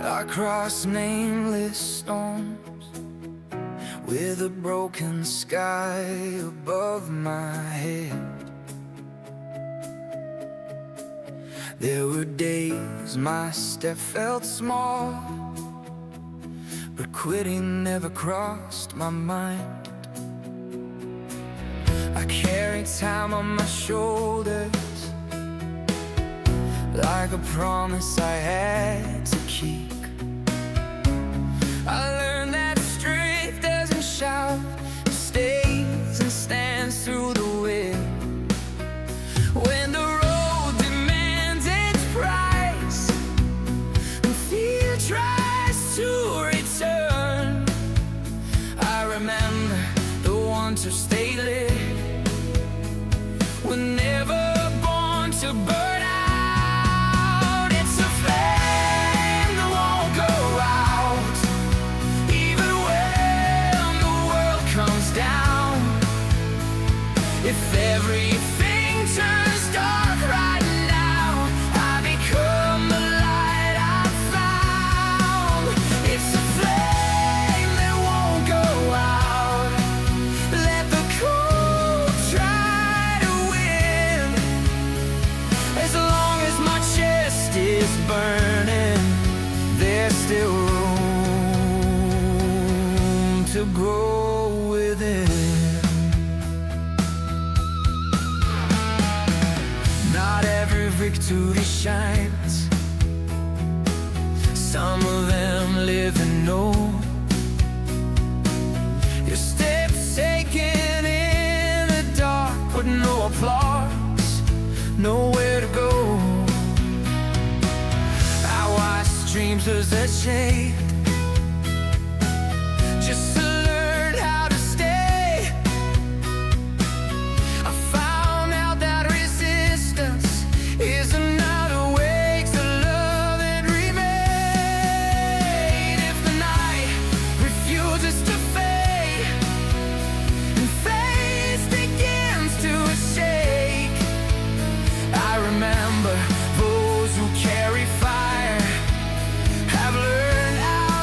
I cross nameless storms with a broken sky above my head. There were days my step felt small, but quitting never crossed my mind. I carried time on my shoulders like a promise I had to keep. I learned that strength doesn't shout, it stays and stands through the wind. When the road demands its price and fear tries to return, I remember the ones who stay lit were never born to burn. If everything turns dark right now, I become the light I found. It's a flame that won't go out. Let the cold try to win. As long as my chest is burning, there's still room to grow within. Not every victory shines. Some of them live and know. Your steps taken in the dark, but no applause, nowhere to go. I watch dreams lose their shape, just to learn how to stay. I found out that resistance is another way to love and remain. If the night refuses to fade and faith begins to shake, I remember those who carry fire have learned how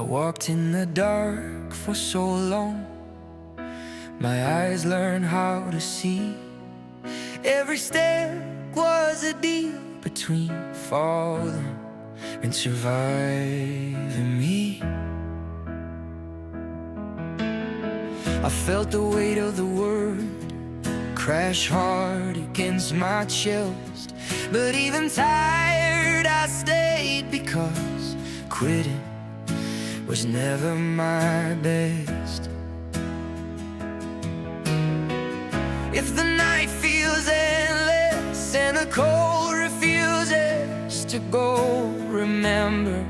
I walked in the dark for so long, my eyes learned how to see. Every step was a deal between falling and surviving me. I felt the weight of the world crash hard against my chest, but even tired I stayed, because quitting was never my best. If the night feels endless and the cold refuses to go, remember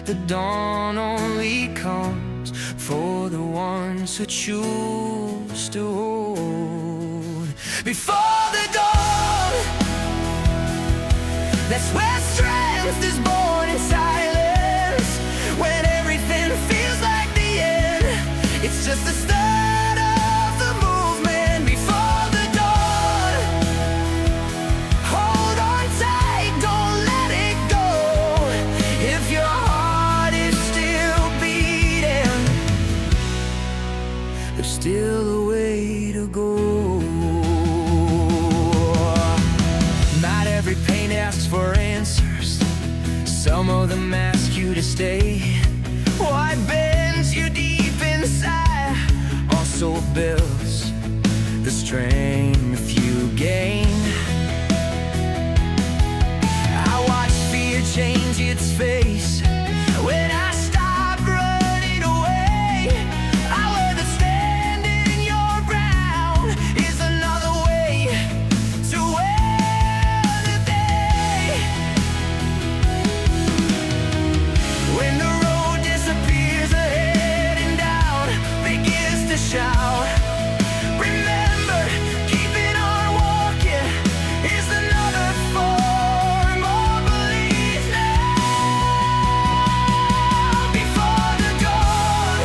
the dawn only comes for the ones who choose to hold. Before the dawn, that's where strength is born in silence. When everything feels like the end, it's just the start of the movement. Before the dawn, hold on tight, don't let it go. If your heart is still beating, there's still a way to go. Not every pain asks for answers, some of them ask you to stay. What bends you deep inside also builds the strength you gain. I watched fear change its face when I stopped running away. I learned that standing your ground is another way to win the day. When the road disappears ahead and down begins to shout, remember, keeping on walking is another form of belief now. Before the dawn,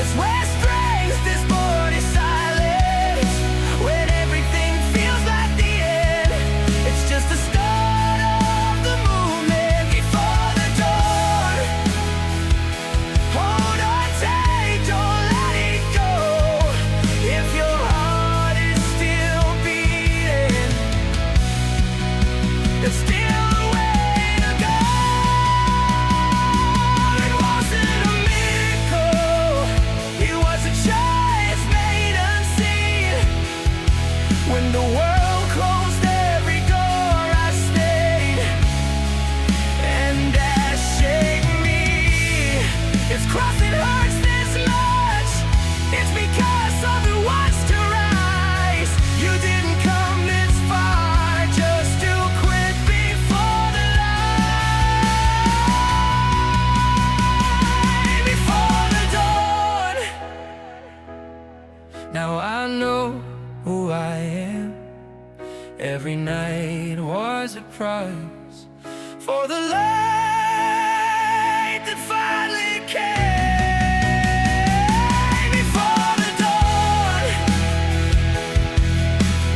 it's where strength is born in silence. When everything feels like the end, it's just the start of the movement. Before the dawn, hold on tight, don't let it go. If your heart is still beating, there's still a way to go. It wasn't a miracle, it was a choice made unseen. When the world closed every door, I stayed, and that shaped me. If crossing hurts this much, it's because something wants to rise. You didn't come this far just to quit before the light. Before the dawn, now I know who I am. Every night was a prize for the light that finally came. Before the dawn,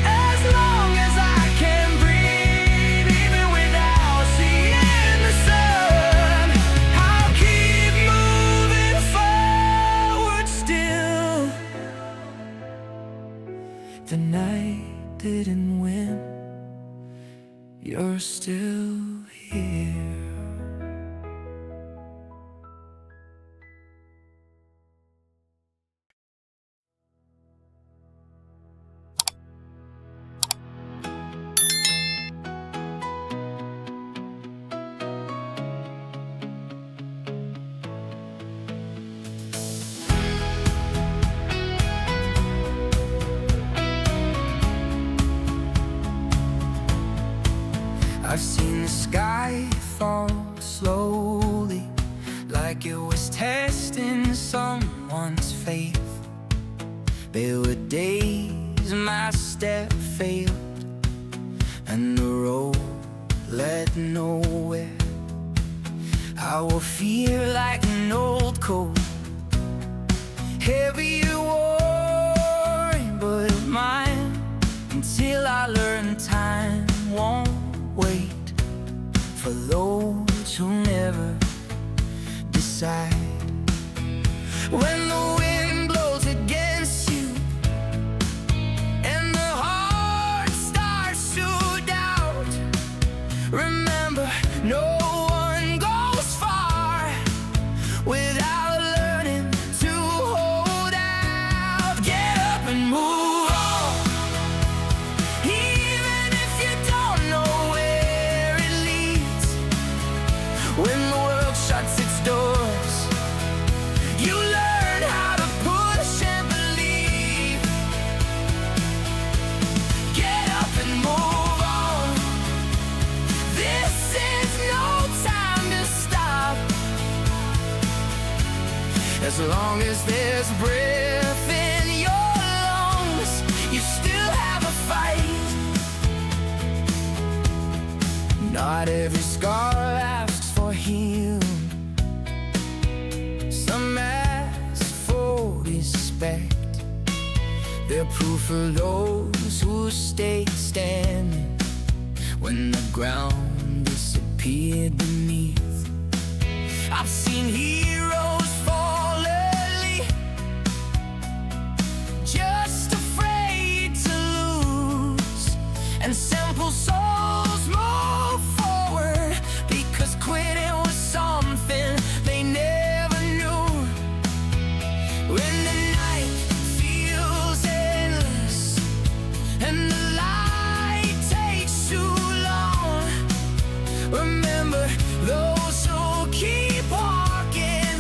as long as I can breathe, even without seeing the sun, I'll keep moving forward still. The night didn't win, you're still here. I've seen the sky fall slowly, like it was testing someone's faith. There were days my step failed and the road led nowhere. I will feel like an old coat, heavy and worn, but mine, until I learn time won't wait for those who never inside. When the wind blows against you and the heart starts to doubt, remember, no one goes far without learning to hold out. Get up and move on, even if you don't know where it leads. When the world shuts its doors, you learn how to push and believe. Get up and move on. This is no time to stop. As long as there's breath in your lungs, you still have a fight. Not every scar asks for healing. Some ask for respect. They're proof of those who stayed standing when the ground disappeared beneath. I've seen heroes fall early, just afraid to lose, and simple souls move forward because quitting was something they never knew. When the night feels endless and the light takes too long, remember, those who keep walking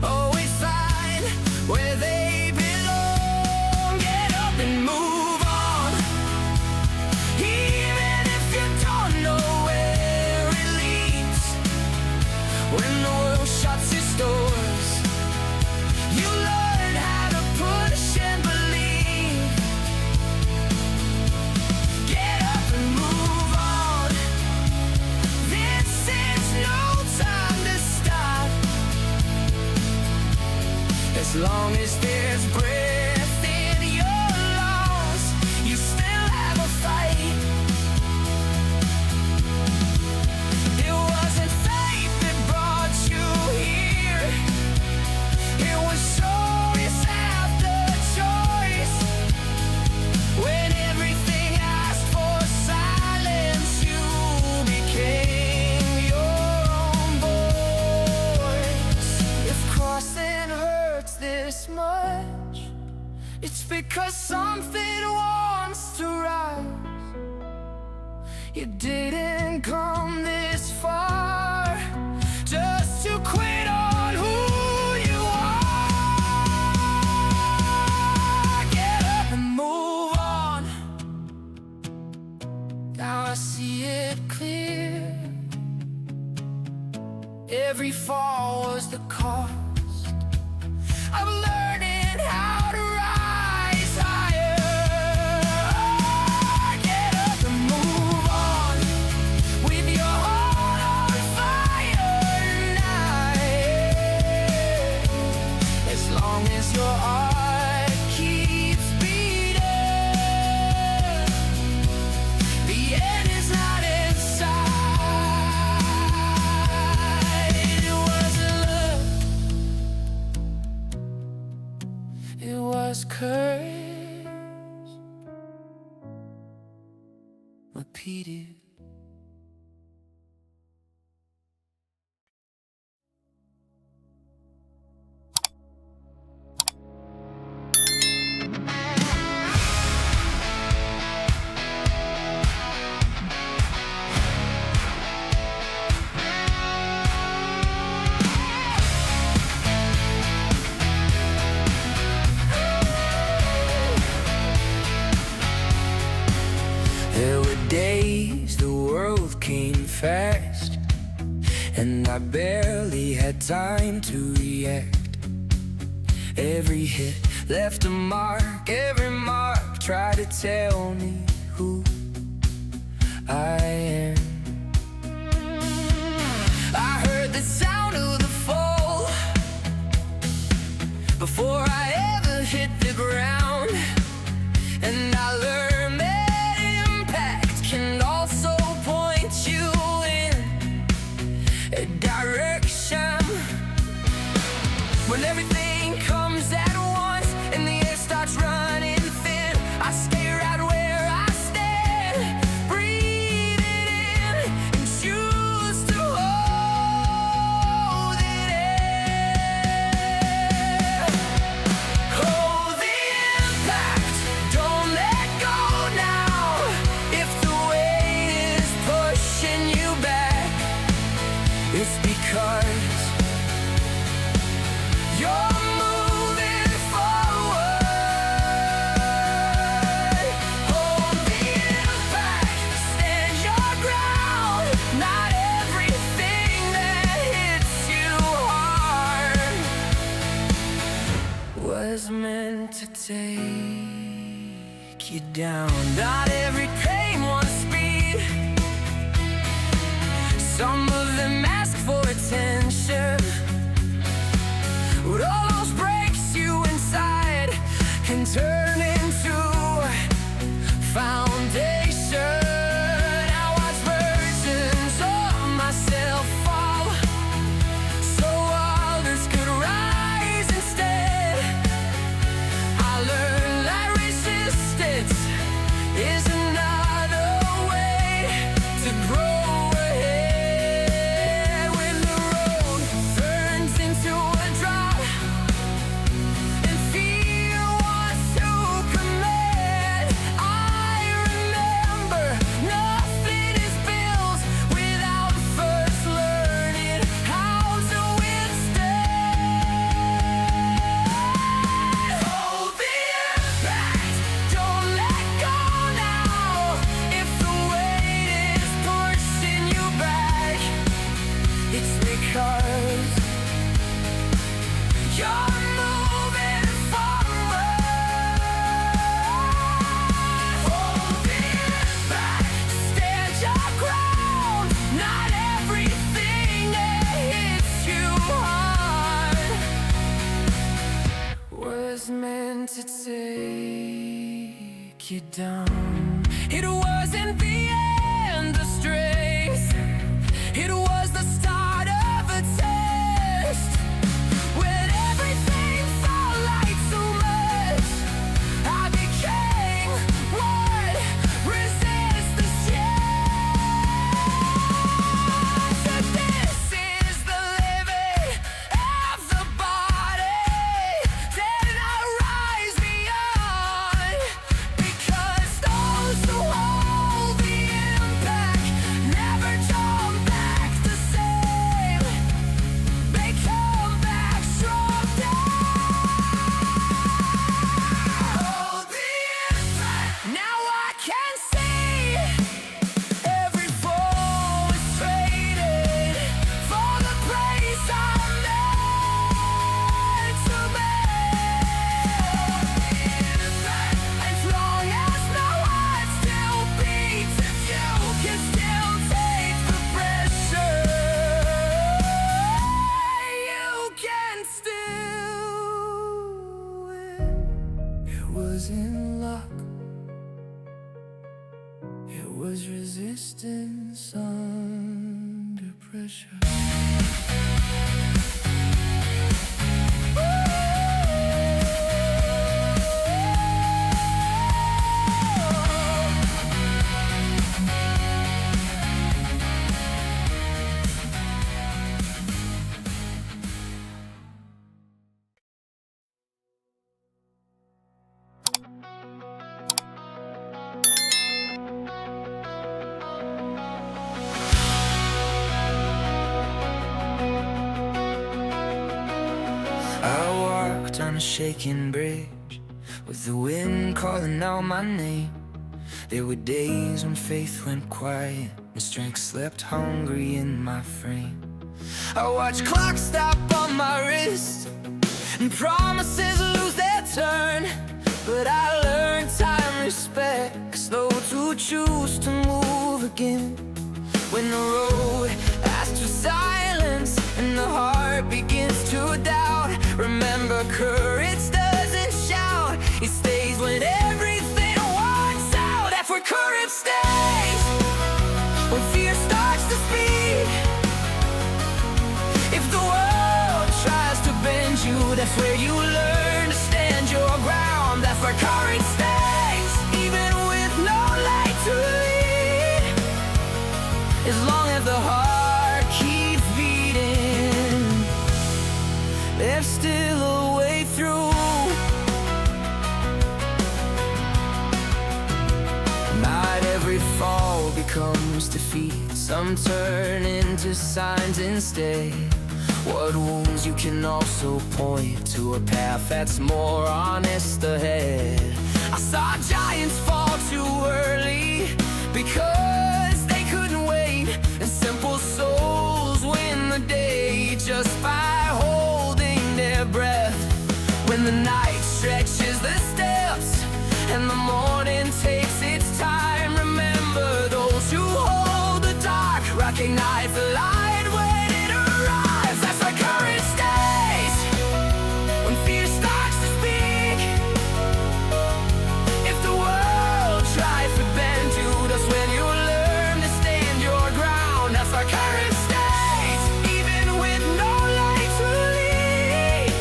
always find where they belong. Get up and move on, even if you don't know where it leads. When the world shuts its doors, you learn how to push and believe. Get up and move on. This is no time to stop. As long as there's breath in your lungs, you still have a fight. It wasn't fate that brought you here. It was choice after choice. When everything asked for silence, you became your own voice. If crossing hurts this much, it's because something wants to rise. You didn't come this far just to quit on who you are. Get up and move on. Now I see it clear. Every fall was the cost of learning how to rise higher. Get up and move on with your heart on fire tonight. As long as your heart keeps beating, the end is not in sight. It wasn't love, it was courage repeated. There were days the world came fast, and I barely had time to react. Every hit left a mark, every mark tried to tell me who I am. I heard the sound of the fall before I ever hit the ground, and I learned that impact can also point you in a direction comes at once and the air starts running thin, I stay right where I stand, breathe it in and choose to hold it in. Hold the impact, don't let go now. If the weight is pushing you back, it's because you're moving forward. Hold the impact, stand your ground. Not everything that hits you hard was meant to take you down. Not every pain wants speed. Some of them ask for attention, but all those breaks you inside can turn into foundation. I watch versions of myself fall so others could rise instead. I learned that resistance is another way to grow ahead. When the road turns into a drop and fear wants to command, I remember nothing is built without first learning how to withstand. Hold the impact, don't let go now. If the weight is pushing you back, it's because you're moving forward. Hold the impact, stand your ground. Not everything that hits you hard was meant to take you down. It wasn't the end of strength, it was the start of a test. When everything felt like too much, I became what resists the stress. So this is the living of the body, then I rise beyond. Because those who hold the impact never jump back the same. They come back stronger. Hold the impact. Now I can see every fall is traded for the place I'm meant to be. As long as my heart still beats, if you can still take the pressure, you can still win. It wasn't luck, it was resistance under pressure. On a shaking bridge with the wind calling out my name. There were days when faith went quiet and strength slept hungry in my frame. I watched clocks stop on my wrist and promises lose their turn, but I learned time respects those who choose to move again. When the road asks for silence and the heart begins to doubt, remember courage doesn't shout, it stays when everything walks out. That's where courage stays, when fear starts to speak. If the world tries to bend you, that's where you where courage stays, even with no light to lead. As long as the heart keeps beating, there's still a way through. Not every fall becomes defeat. Some turn into signs instead. What wounds you can also point to a path that's more honest ahead. I saw giants fall too early because they couldn't wait, and simple souls win the day just by holding their breath. When the night stretches the steps and the morning takes its time, remember those who hold the dark recognize the light when it arrives. That's why courage stays when fear starts to speak. If the world tries to bend you, that's when you learn to stand your ground. That's why courage stays, even with no light to lead.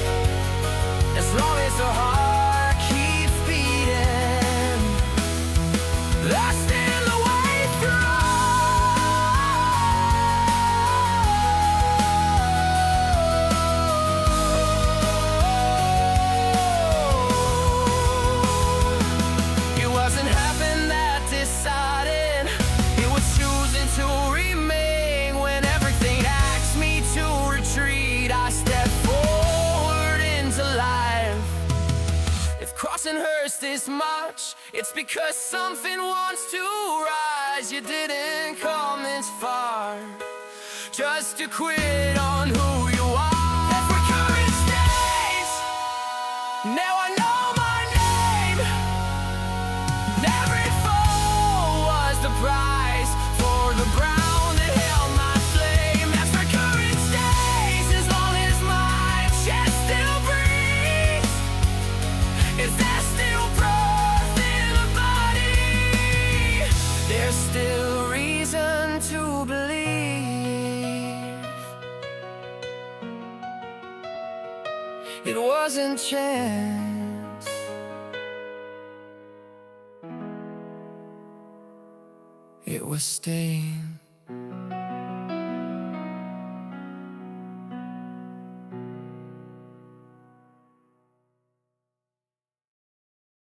As long as the heart keeps beating, there's still a way through. It wasn't heaven that decided, it was choosing to remain. When everything asked me to retreat, I stepped forward into life. If crossing hurts this much, it's because something wants to rise. You didn't come this far just to quit on who you are. That's where courage stays. Now I know my name. Every fall was the price for the ground that held my flame. That's where courage stays, as long as my chest still breathes. Is there still breath in the body? There's still reason to believe. It wasn't chance, it was staying.